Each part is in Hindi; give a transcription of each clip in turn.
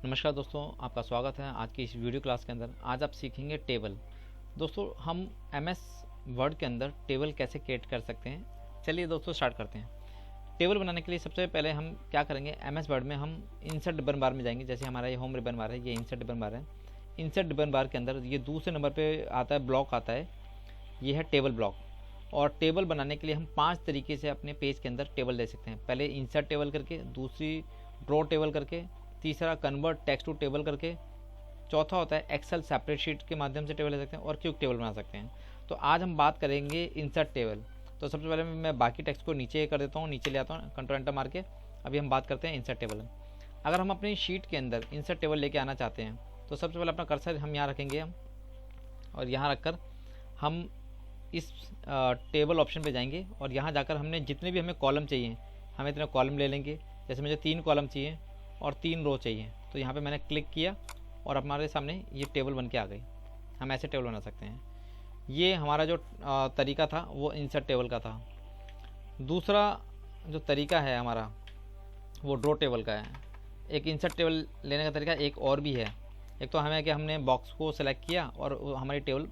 नमस्कार दोस्तों, आपका स्वागत है आज की इस वीडियो क्लास के अंदर। आज आप सीखेंगे टेबल। दोस्तों, हम एमएस वर्ड के अंदर टेबल कैसे क्रिएट कर सकते हैं। चलिए दोस्तों स्टार्ट करते हैं। टेबल बनाने के लिए सबसे पहले हम क्या करेंगे, एमएस वर्ड में हम इंसर्ट रिबन बार में जाएंगे। जैसे हमारा ये होम रिबन बार है, ये इंसर्ट रिबन बार है। इंसर्ट रिबन बार के अंदर ये दूसरे नंबर पर आता है, ब्लॉक आता है, ये है टेबल ब्लॉक। और टेबल बनाने के लिए हम 5 तरीके से अपने पेज के अंदर टेबल ले सकते हैं। पहले इंसर्ट टेबल करके, दूसरी ड्रॉ टेबल करके, तीसरा कन्वर्ट टेक्स्ट टू टेबल करके, चौथा होता है एक्सेल सेपरेट शीट के माध्यम से टेबल ले सकते हैं, और क्विक टेबल बना सकते हैं। तो आज हम बात करेंगे इंसर्ट टेबल। तो सबसे पहले मैं बाकी टेक्स्ट को नीचे कर देता हूँ, नीचे ले आता हूँ कंट्रोल एंटर मार के। अभी हम बात करते हैं इंसर्ट टेबल। अगर हम अपनी शीट के अंदर इंसर्ट टेबल लेके आना चाहते हैं तो सबसे पहले अपना कर्सर हम यहाँ रखेंगे और यहाँ रखकर हम इस टेबल ऑप्शन पे जाएंगे और यहाँ जाकर हमने जितने भी हमें कॉलम चाहिए, हम इतने कॉलम ले लेंगे। जैसे मुझे 3 कॉलम चाहिए और 3 रो चाहिए, तो यहाँ पे मैंने क्लिक किया और हमारे सामने ये टेबल बन के आ गई। हम ऐसे टेबल बना सकते हैं। ये हमारा जो तरीका था वो इंसर्ट टेबल का था। दूसरा जो तरीका है हमारा वो ड्रॉ टेबल का है। एक इंसर्ट टेबल लेने का तरीका एक और भी है। एक तो हमें कि हमने बॉक्स को सेलेक्ट किया और हमारी टेबल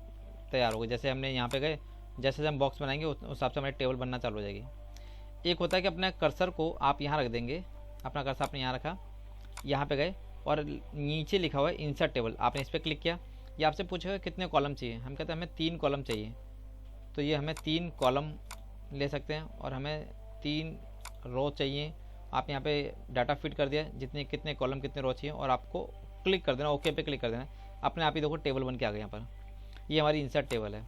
तैयार हो गई। जैसे हमने यहाँ पे गए, जैसे हम बॉक्स बनाएंगे उस हिसाब से हमारी टेबल बनना चालू हो जाएगी। एक होता है कि अपने कर्सर को आप यहाँ रख देंगे, अपना कर्सर आपने यहाँ रखा, यहाँ पे गए और नीचे लिखा हुआ है इंसर्ट टेबल, आपने इस पर क्लिक किया। ये आपसे पूछेगा कितने कॉलम चाहिए, हम कहते हैं हमें 3 कॉलम चाहिए। तो ये हमें 3 कॉलम ले सकते हैं और हमें 3 रो चाहिए। आप यहाँ पे डाटा फिट कर दिया, जितने कितने कॉलम कितने रो चाहिए, और आपको क्लिक कर देना, ओके पे क्लिक कर देना। अपने आप ही देखो टेबल बन के आ गया यहाँ पर। ये हमारी इंसर्ट टेबल है।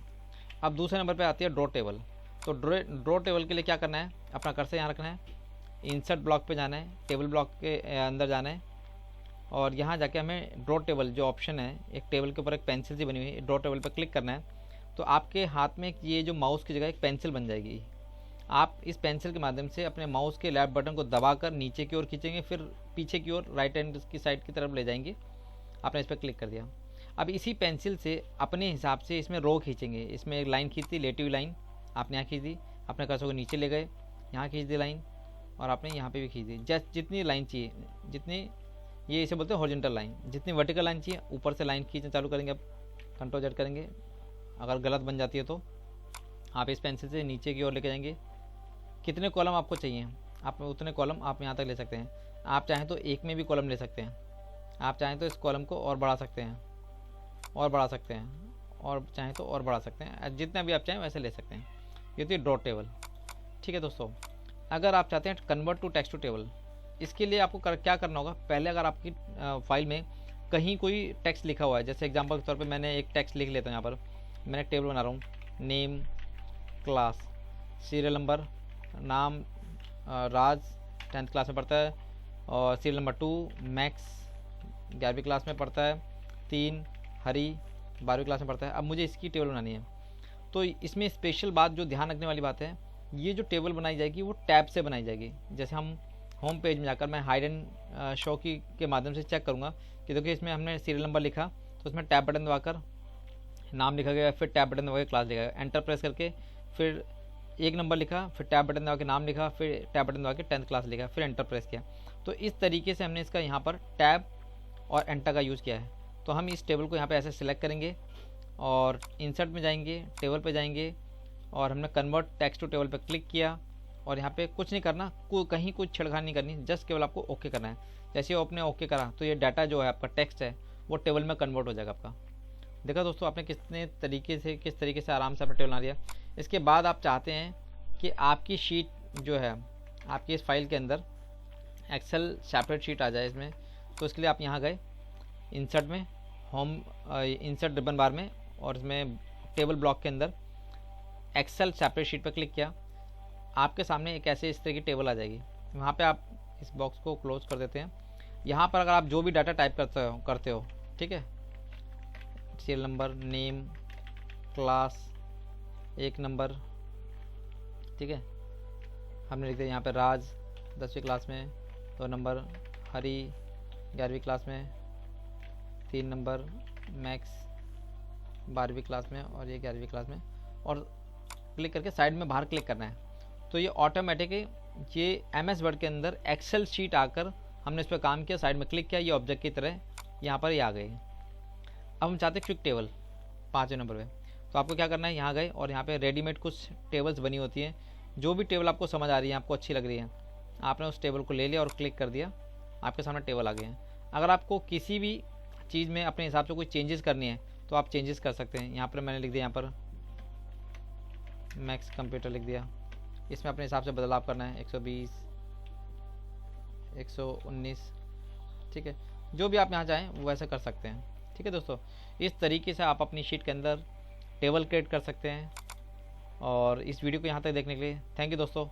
अब दूसरे नंबर पर आती है ड्रॉ टेबल। तो ड्रॉ टेबल के लिए क्या करना है, अपना कर्सर यहाँ रखना है, इंसर्ट ब्लॉक पे जाना है, टेबल ब्लॉक के अंदर जाना है और यहाँ जाके हमें ड्रॉ टेबल जो ऑप्शन है, एक टेबल के ऊपर एक पेंसिल सी बनी हुई है, ड्रॉ टेबल पर क्लिक करना है। तो आपके हाथ में ये जो माउस की जगह एक पेंसिल बन जाएगी। आप इस पेंसिल के माध्यम से अपने माउस के लेफ्ट बटन को दबाकर नीचे की ओर खींचेंगे, फिर पीछे की ओर राइट हैंड की साइड की तरफ ले जाएंगे। आपने इस पर क्लिक कर दिया। अब इसी पेंसिल से अपने हिसाब से इसमें रो खींचेंगे। इसमें एक लाइन खींच दी, लेटी हुई लाइन आपने यहाँ खींच दी, अपने कर्सर को नीचे ले गए, यहाँ खींच दी लाइन और आपने यहाँ पे भी खींच दी। जस्ट जितनी लाइन चाहिए, जितनी ये इसे बोलते हैं हॉरिजॉन्टल लाइन, जितनी वर्टिकल लाइन चाहिए ऊपर से लाइन खींचना चालू करेंगे। अब कंट्रोल जेड करेंगे, अगर गलत बन जाती है तो आप इस पेंसिल से नीचे की ओर लेके जाएंगे। कितने कॉलम आपको चाहिए, आप उतने कॉलम आप यहाँ तक ले सकते हैं। आप चाहें तो एक में भी कॉलम ले सकते हैं, आप चाहें तो इस कॉलम को और बढ़ा सकते हैं, और बढ़ा सकते हैं, और चाहें तो और बढ़ा सकते हैं, जितना भी आप चाहें वैसे ले सकते हैं। ये होती है ड्रॉ टेबल। ठीक है दोस्तों, अगर आप चाहते हैं convert to text to table, इसके लिए आपको क्या करना होगा। पहले अगर आपकी फाइल में कहीं कोई टेक्स्ट लिखा हुआ है, जैसे एग्जांपल के तौर पे मैंने एक टेक्स्ट लिख लेता हूँ। यहाँ पर मैंने एक टेबल बना रहा हूँ, नेम, क्लास, सीरियल नंबर, नाम राज 10th क्लास में पढ़ता है, और सीरियल नंबर 2 मैक्स 11वीं क्लास में पढ़ता है, 3 हरी 12वीं क्लास में पढ़ता है। अब मुझे इसकी टेबल बनानी है। तो इसमें स्पेशल बात जो ध्यान रखने वाली बात है, ये जो टेबल बनाई जाएगी वो टैब से बनाई जाएगी। जैसे हम होम पेज में जाकर मैं हाइड एंड शो की के माध्यम से चेक करूँगा कि देखिए इसमें हमने सीरियल नंबर लिखा, तो उसमें टैब बटन दबाकर नाम लिखा गया, फिर टैब बटन दबा के क्लास लिखा गया, एंटर प्रेस करके फिर 1 नंबर लिखा, फिर टैब बटन दबा के नाम लिखा, फिर टैब बटन दबा के 10th क्लास लिखा, फिर एंटर प्रेस किया। तो इस तरीके से हमने इसका यहाँ पर टैब और एंटर का यूज़ किया है। तो हम इस टेबल को यहाँ पे ऐसे सिलेक्ट करेंगे और इंसर्ट में जाएंगे, टेबल पे जाएंगे और हमने कन्वर्ट टेक्स्ट टू टेबल पे क्लिक किया और यहाँ पे कुछ नहीं करना, कहीं कुछ छेड़खानी नहीं करनी, जस्ट केवल आपको ओके करना है। जैसे ही आपने ओके करा तो ये डाटा जो है आपका टेक्स्ट है वो टेबल में कन्वर्ट हो जाएगा आपका। देखा दोस्तों आपने किस तरीके से आराम से अपना टेबल बना लिया। इसके बाद आप चाहते हैं कि आपकी शीट जो है आपकी इस फाइल के अंदर एक्सेल सेपरेट शीट आ जाए इसमें, तो इसके लिए आप यहाँ गए इंसर्ट में, होम इंसर्ट रिबन बार में, और इसमें टेबल ब्लॉक के अंदर एक्सेल सेपरेट शीट पर क्लिक किया। आपके सामने एक ऐसे इस तरह की टेबल आ जाएगी। वहाँ पे आप इस बॉक्स को क्लोज कर देते हैं। यहाँ पर अगर आप जो भी डाटा टाइप करते हो ठीक है, serial number, name, class, 1 number, ठीक है, हमने लिख दिया यहाँ पे राज 10वीं क्लास में, 2 नंबर हरी 11वीं क्लास में, 3 नंबर मैक्स 12वीं क्लास में, और ये 11वीं क्लास में, और क्लिक करके साइड में बाहर क्लिक करना है। तो ये ऑटोमेटिक ये एमएस वर्ड के अंदर एक्सेल शीट आकर हमने इस पर काम किया, साइड में क्लिक किया, ये ऑब्जेक्ट की तरह यहाँ पर ये आ गई। अब हम चाहते हैं क्विक टेबल 5वें नंबर पे, तो आपको क्या करना है, यहाँ गए और यहाँ पे रेडीमेड कुछ टेबल्स बनी होती हैं। जो भी टेबल आपको समझ आ रही है, आपको अच्छी लग रही है, आपने उस टेबल को ले लिया और क्लिक कर दिया, आपके सामने टेबल आ गए हैं। अगर आपको किसी भी चीज़ में अपने हिसाब से कोई चेंजेस करनी है तो आप चेंजेस कर सकते हैं। यहाँ पर मैंने लिख दिया, यहाँ पर मैक्स कंप्यूटर लिख दिया, इसमें अपने हिसाब से बदलाव करना है, 120, 119, ठीक है। जो भी आप यहाँ चाहें वो वैसे कर सकते हैं, ठीक है दोस्तों। इस तरीके से आप अपनी शीट के अंदर टेबल क्रिएट कर सकते हैं। और इस वीडियो को यहाँ तक देखने के लिए थैंक यू दोस्तों।